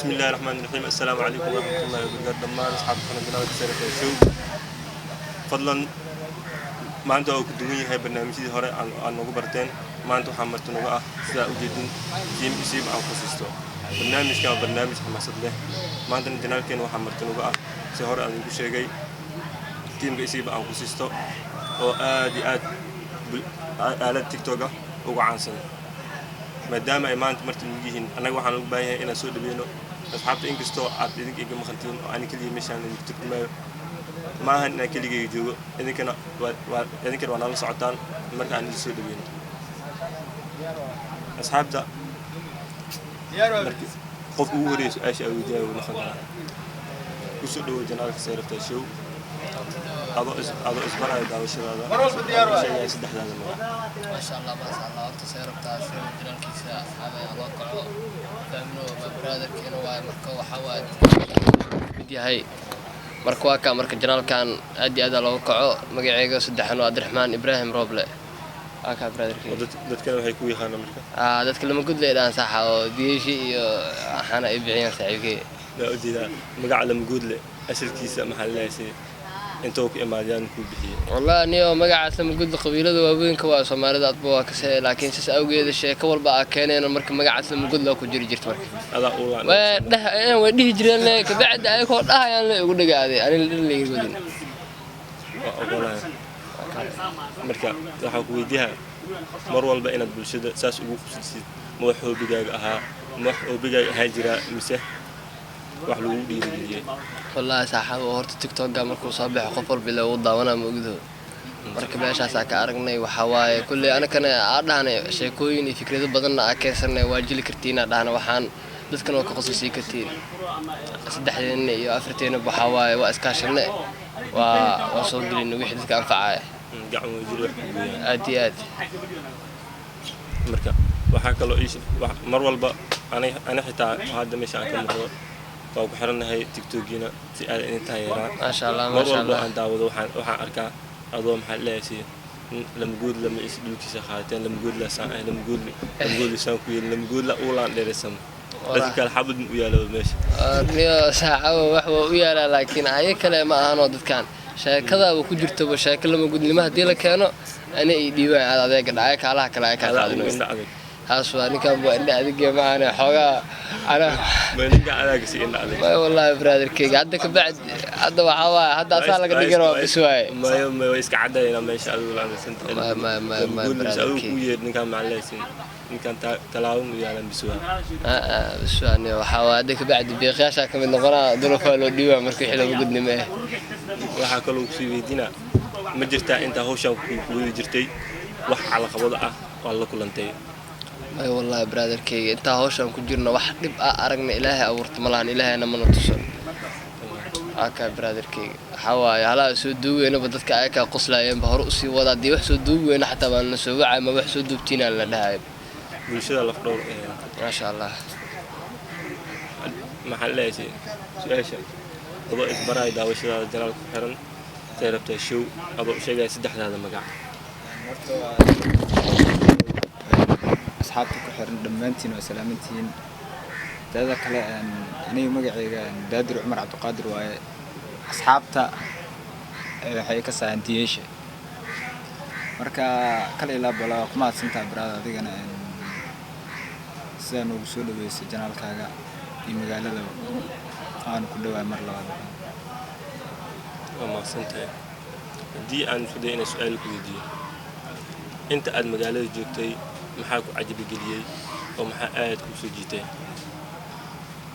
بسم الله الرحمن الرحيم السلام عليكم ورحمة الله وبركاته دمان أصحاب قناة جنال سيرة الشو فضلا ما عنده أو كدومي هاي برنامجي هراء عن نوع برتين ما عنده حمرت نوعه سلا وجدين جيم يسيب عن خصيصته برنامج كان برنامج حماس له ما عندنا جنال كان وحمرت نوعه سهراء عن كل شيء تيم يسيب عن خصيصته وآدي آلة تيك توك وعنسن ما دام إيمان تمرت المجيهن أنا وحنا نبايه إن سود بينه أصحابي إنك استوى عبدين إنك مخنتين وأنا كلي مشان نكتب ما هن كلي يجوا إنك أنا إنك أنا الله سعطان مرة عندي سود بينه أصحاب ده خوف أوريس إيش أو جاي ونخلنا وسودو جنال سير في الشو هذا أسبوع هذا وش هذا شيء يسدح هذا ما شاء الله أنت سير بتاع شو جنال كيسة أصحابي الواقع فهمنوا برادر كانوا مركوا حواد بدي هاي مركوا كان مركز جنال كان أدي هذا الواقع مجيء سدحنا عبد الرحمن إبراهيم روبلة أكا برادر كي تتكلم هاي كوي خانة مركز تتكلم قد لي الآن صحة ودي شيء أنا إبعين سعيكي لا أدي ذا مقعلم قد لي أسر كيسة محل شيء أنتوا كإماديان كوبيه والله أني ما قاعد أسمع قد قبيلة وابين كواس وما ردت أطبوع كسر لكن سس أوجي هذا الشيء كول بقى كان أنا مركب ما قاعد أسمع قد لو كجري جرت مركب هذا أولا وده أنا ودي جري لنا كبعد أي كول يعني يقول لك هذه أنا اللي يقولين أولا مركب راح أقويدها مرة بقينا بالشدة ساس أبوك سلسلة موحو بجاءها موحو بجاء هاجرة مسح وحلو بيجي والله صاحب وهرت تيك توك مركو صباح قفل بلا وضع وانا موجود مركب ايش اساك ارغني وحواي كل انا كان ادهنا شيكوين فكرته بدلنا اكيسنا واجلي كرتينا دهنا waxaan dadkan oo ka qosaysi kartiin saddexdeen iyo afarteen waxawaay waa iskaashane waa soo gelin wixii dadka anfacay gacmo jiro aad marka waxa kale oo mar walba ana xitaa hadda meesha aan ka muuqdo oo ku xiranahay TikTok-gina si aad inta yaraan ما شاء الله ما شاء الله aan daawado waxaan arkaa adoo maxaa leeyahay lama guud lama isdulkiisa qaateen lama guud la saan lama guud saan ku yeelin lama guud la ulaan dheeraysan dadka kale xabad u yaalo meesha niyo saacaw wax u yaala laakiin ay kale ma ahan oo dadkan sheekada ku jirto sheekada lama guudnimo hadii la keeno ana ii dhiibaan adeega dhacay kaalaha kale ay ka qaadinayso هاسوا كان بوالد أديك معنا حاجة أنا ما نرجع على كسي إن عليك والله برادر كي عندك بعد هذا وحوا هذا صار لك نقرأ بسواي ما يسك عدا لما يشعلوا عند سنت ما برادر كي نكمل مع الليسين نكمل تلاعب ويا بسواي بسواي وحوا عندك بعد بيخاشة كم النقرة ظروفها لو ديوا مركي حلو بقدني معه وحكلوا في بيتنا مجرتا أنت هو شو ويجرتي وح على خبضة والله كلنتي أي والله برادر كي أنت هوشان كجرنا واحد نبقى أرجنا إلهي أو رتملان إلهي أنا من التصل أكا برادر كي حواي على سودو أنا بدك أكا قصلا يوم بهرؤسي وضع دي وحسودو أنا حتى ما نسوي ما وحسودو بتينا لنا هاي بيشيل الأفكار ما شاء الله محل شيء إيش أبغى إخبار إذا وش هذا جنال كحرن تعرفت شو أبغى شيء جالس يدحل هذا المقع أصحابك كحرن دمانتين وسلامتين هذا كلا أنا مقعي دادر عمر عبد القادر وأصحابته حيك سانتيش مركا كلا لا بلا قمات سنتا برا ديجنا سانو وصول بس جنال كاجا يمقال له أنا كله أمر لا ما سنتا دي أنا فدينا سؤال كذي أنت قد مقالة جوتي محاك عجب جديد أو محاقات وسجيتي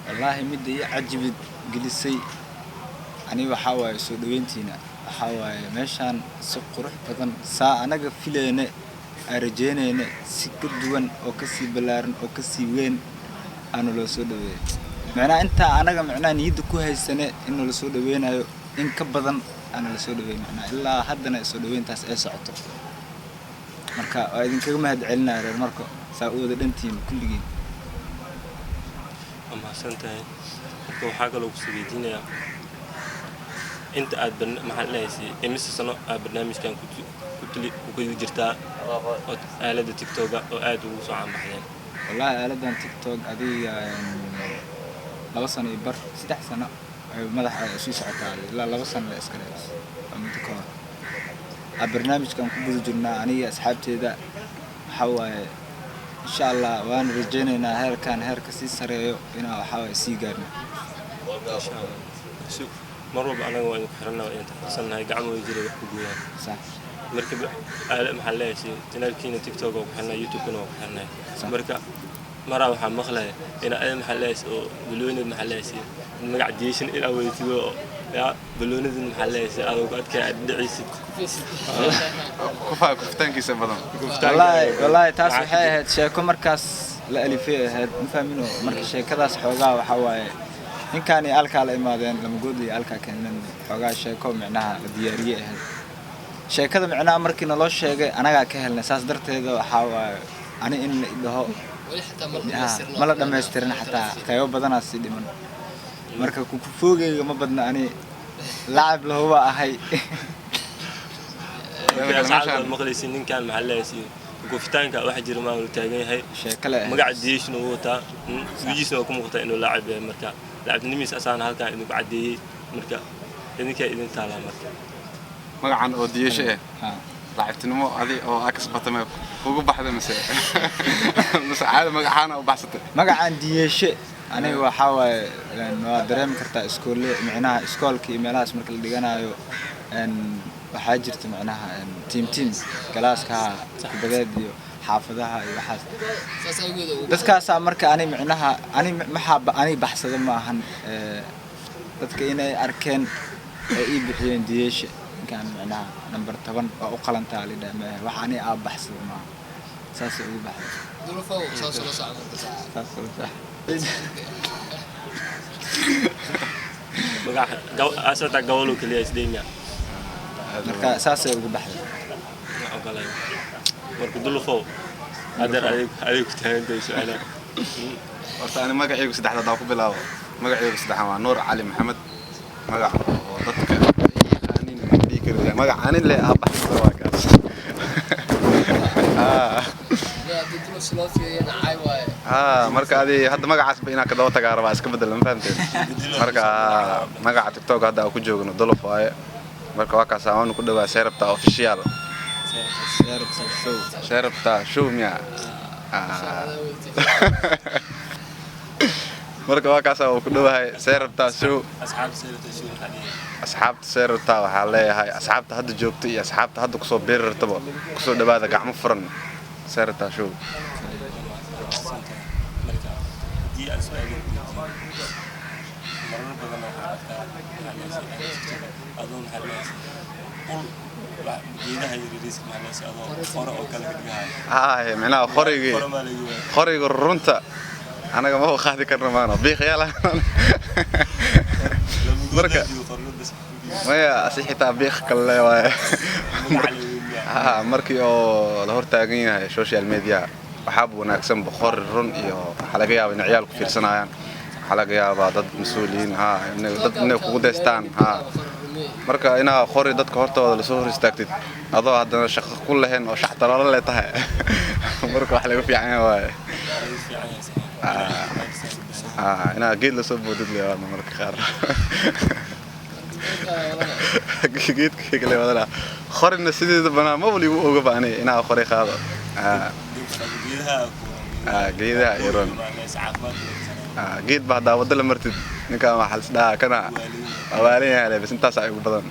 والله مدي عجب جلسي أنا بحاول سودوينتينا بحاول ماشان سقرح بدن ساعة أنا قفلنا أرجعنا سكدوان أو كسي بلارن أو كسي وين أنا لو سودوين معناه أنا معناه نيدكو هاي السنة إنه لو سودوين أيو إن كبدن أنا لو سودوين معناه إلا حدنا سودوين تاس إيش عطوا marka waa idinkaga mahad celinaa reer marka saa'uuda dhantiin kulligiin ama santahay waxa kale oo suudiinaya inta aad maxal leeyahay imisa sano barnaamijkan ku jirtaa aalada TikTok oo aad ugu soo caan baxeen wallahi aaladan TikTok adiga 2 sano iyo bar 3 sano ay madaxa sii socotaa ilaa 2 sano la iska leeyahay muddo ka hor barnaamijkan ku guda jirnaa aniga asxaabteeda waxa waaye insha Allah waan rajaynaynaa heerka sii sareeyo inaan waxa waaye sii gaarno insha Allah mar walba anaga waan ku xirnaa inta xirsannahay gacmo jiray wax ku guulaan sax marka maxaa leeyahay channelkiina TikTok oo ku xirnaa YouTube-kuna oo ku xirnaa marka mara waxaa maqlay in ay maxaa leeyahay oo bilooyin maxaa leeyahay magac diishin in aweytido ya bilooyin maxaa leeyahay aad adkay dhicisid kuftaankiisa badan wallahi taas waxay ahayd sheeko markaas la alifay ahayd ma fahmino marka sheekadaas xoogaa waxa waaye ninkaan ay alka la imaadeen lama goodi alka keenan xoogaa sheeko macnaha la diyaariyay ahayd sheekada macnaha markii naloo sheegay anaga ka helnay saas darteeda waxa waaye ani in la dhaho ma la dhameystirin xataa qaybo badanaa sii dhiman marka ku foogayga ma badna ani lacab lahuba ahay maqlaysin ninkaan maxaa leeyahay guftaanka waxa jira ma uu taagan yahay sheekale magac diishna uu wataa wijiisna ku muuqata inuu laacib yahay marka laacibnimiis asaan halkaan inuu cadeeyay marka idin taala marka magacan oo diishe laacibtinimo adi oo akas batame ugu baxday mise caadi magacaana u baxsatay magacan diishe aniga waxa waaye waa dareemi kartaa iskoolada macnaha iskoolkii meelahaas marka la dhiganayo waxaa jirta macnaha team galaaska kubadeed iyo xaafadaha iyo waxaas dadkaas marka ani macnaha ani baxsada ma ahan dadka inay arkeen ay ii bixiyeen diyeeshe kan macnaha number 10 waa u qalantaa la dhameeyay wax ani baxsada ma saas ugu baxday dulfo soo socdo magac asata gawlo kaliya isdeemia marka saas ugu baxday ogalay marka dulfo hadar ay ku taagantay su'aala horta ani magacaygu saddexda ku bilaabo magacaygu saddexan waa Nuur Cali Maxamed magac oo dadka yaqaanin dhigay magac aan le baxsada waa kaas marka adi hadda magacaas ba inaa ka daba tagaa rabaa iska bedel ma fahamteen marka magaca TikTok hadda ku joogno dolof waaye marka waa kaas aan ku dhawaa Seerabta official Seerabta show miya marka waa kaas aan ku dhawahay Seerabta show asxaabta Seerabta waxa leeyahay asxaabta hadda joogto iyo asxaabta hadda ku soo beerartaba ku soo dhawaada gacmo furan Seerabta show معناها خريج الرنتا أنا ما هو خاذي كرنمان بيخيال مركا ما هي أصيح تابيخ كله مركي أو لهور تاجين السوشيال ميديا وحاب وناكسم بخور الرن حلقة يا بين عيال كثير سنة حلقة يا بعض مسؤولين إنه قدستان marka ina khori dadka hortooda la soo hor istaagtid adoo hadana shaqo ku lahayn oo shaxtaro la tahay marka wax laga fiican yahay ina geed la soo boodid leeyahay marka qaar geed kale wada khorina sideeda banaa ma wali uga baanay ina khori qaado geedaha iron geed baa daawada la martid ninka waxa isdhaa kana awaalin yahay bas intaas ay ugu badan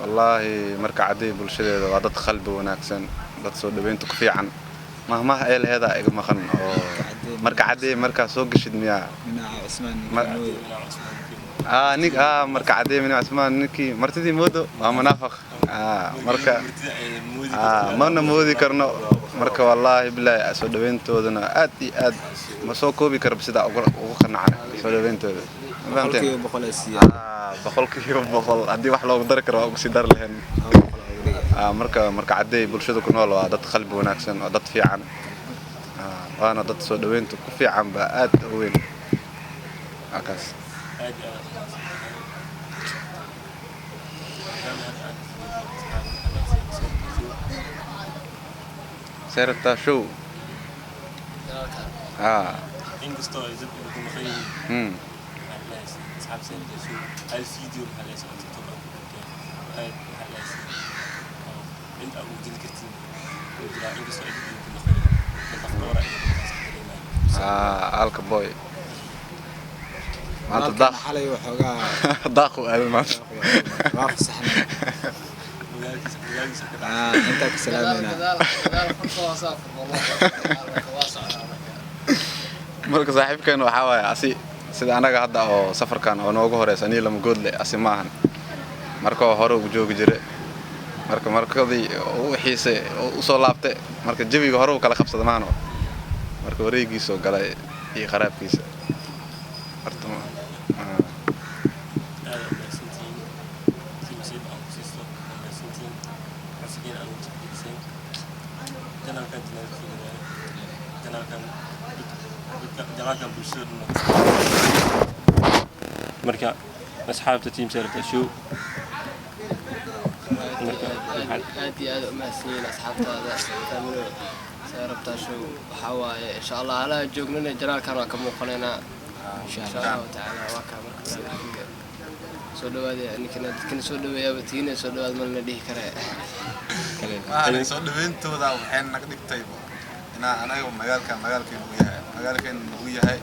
wallahi marka caday bulshadeeda waa dad qalbi wanaagsan dad soo dhaweynta ku fiican mahma ay leedahay iga maqan oo marka caday marka soo gashid miya marka caday min Usmaan ninki martidii moodo waa munaafiq marka mana moodi karno marka wallahi billahi soo dhaweyntoodana aad iyo aad ma soo koobi karo sida ugu qanacay soo dhaweyntooda boqolkiiba boqol boqolkiiba boqol hadii wax loogu dari karo ugu sii dar lahayn marka caday bulshada ku nool waa dad qalbi wanaagsan oo dad fiican waana dad soo dhaweynta ku fiican ba aad u weyn akaas Seerabta show inkastoo ay dad ku maqan yihiin asxaab seerta show hal video maxaa la socon tiktok aad maxaa la inta ugu jili kartiin inkastoo ay ku maqan yihiin alka boy maanta daaq xalay waxoogaa daaq u aaday maanta waa fasaxnay inta ka salaamayna marka saaxiibkeen waxa waaye asi sida anaga hadda oo safarkan oo noogu horeysa anii lama good leh asi maahan marka hore ugu joogi jiray marka markadii uu xiisay oo soo laabtay marka jawiga hore uu kala qabsaday maano marka wareegiisa galay iyo qaraabkiisa artuma marka asxaabta team seerta show marka aad iyo aad u mahadsanyihiin asxaabtaada family seerta show waxa waaye insha Allah ala joognana janaalkan waa ka muuqanaynaa insha Allah taala waa ka marka soo dhawaada ninkana dadkan soo dhaweeyaba tiina soo dhawaad malna dhihi kare kale soo dhaweentooda waxay naga dhigtay inaa anaga magaalkeen uu yahay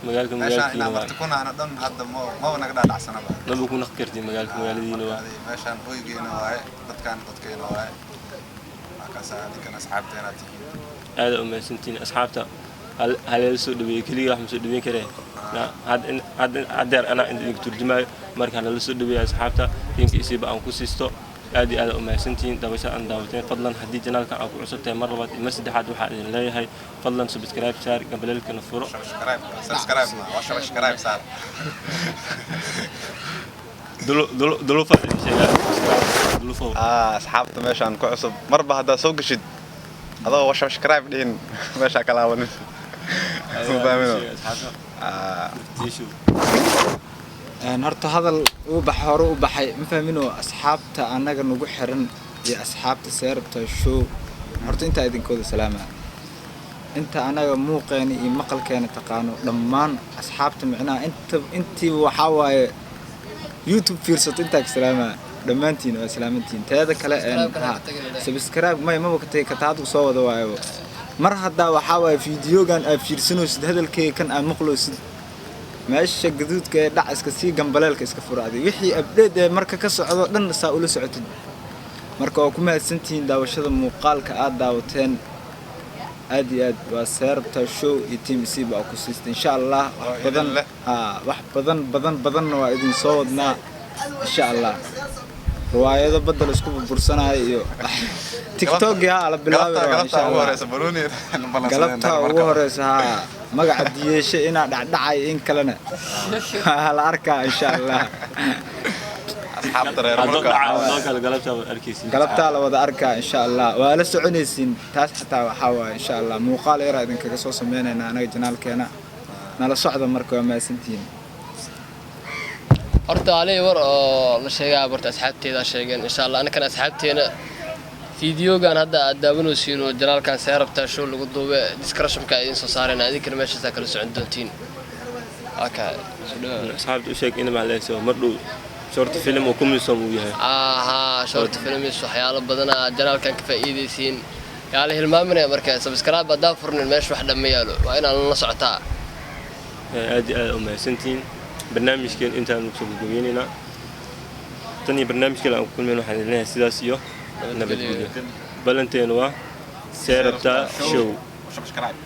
magaalka meeshaan marti kuna ana dhan hadda ma naga dhaadhacsanaba laba ku naq kartay magaaladiina waa meeshaan hoygeena waaye dadkeena waaye markaas dadkan asxaabteena tihiin aad u mahadsantiin asxaabta hal soo dhaweeyay kaliya wax soo dhaweyn karee hadda ana idin turjumayo marka la soo dhaweeyay asxaabta inkiisiba aan ku siisto aad iyo aad u mahadsantiin dabasha aan daawateen fadlan haddii janaalka aan ku cusubtahay mar labaad iyo mar saddexaad waxaa idin leeyahay fadlan subscribe saar gambaleelkana furo subscribe saar dulufa dulufa asxaabta meeshaan ku cusub marba haddaa soo gashid adoo subscribe dhihin meesha kala laabanin horta hadal uu bax hore u baxay ma fahmino asxaabta anaga nagu xiran iyo asxaabta seerta show horta inta idinkooda salaama inta anaga muuqeena iyo maqalkeena taqaano dhammaan asxaabta micnaha intii waxa waaye YouTube fiirsato inta ka salaama dhammaantiin waa salaamantiin teeda kale subscribe ma ka tagay ka taadu soo wada waayo mar hadda waxa waaye fiidiyogan aad fiirsanaysid hadalkayga kan aad maqloosid meesha gaduudka ee dhac iska sii gambaleelka iska furaaday wixii update ee marka ka socdo dhan saa ula socotid marka oo ku mahadsantiin daawashada muuqaalka aad daawateen aad iyo aad waa seerta show iyo team C baa ku siistay insha Allah wax badan waa idin soo wadnaa insha Allah riwaayado badal isku bursanaayo iyo TikTok la bilaabay insha Allah galabta ugu horeysa magaca diyeesha ina dhacdhacay in kalena la arkaa insha Allah asxaabta reer marka galabta la wada arkaa insha Allah waa la soconaysiin taas xitaa waxa waaye insha Allah muuqaal yar idin kaga soo sameeynayna anaga janaalkeena nala socda marka waa maasantiin horta alay war oo la sheegay barta asxaabteeda sheegeen insha Allah anaka asxaabteena fiidiyogan hadda aad daawanaysiin oo janaalkan seerabta show lagu duubay description-ka idin soo saarayna idinkana meesha kala socon doontiin aka asxaabtu u sheeg in ma leeso mar dhow short film oo kumiso uu yahay short film is waxyaalo badan janaalkan ka faa'iideysiin yaala hilmaaminay marka subscribe hadaa furnin meesha wax dhameeyalo waa in aan la socotaa aad u mahadsantiin barnaamijkeen intaan ku soo gudbinayna tani barnaamijkeen aan ku kulmayno waxaan leeyahay sidaas iyo nabadgelyo balanteena waa seerabta show subscribe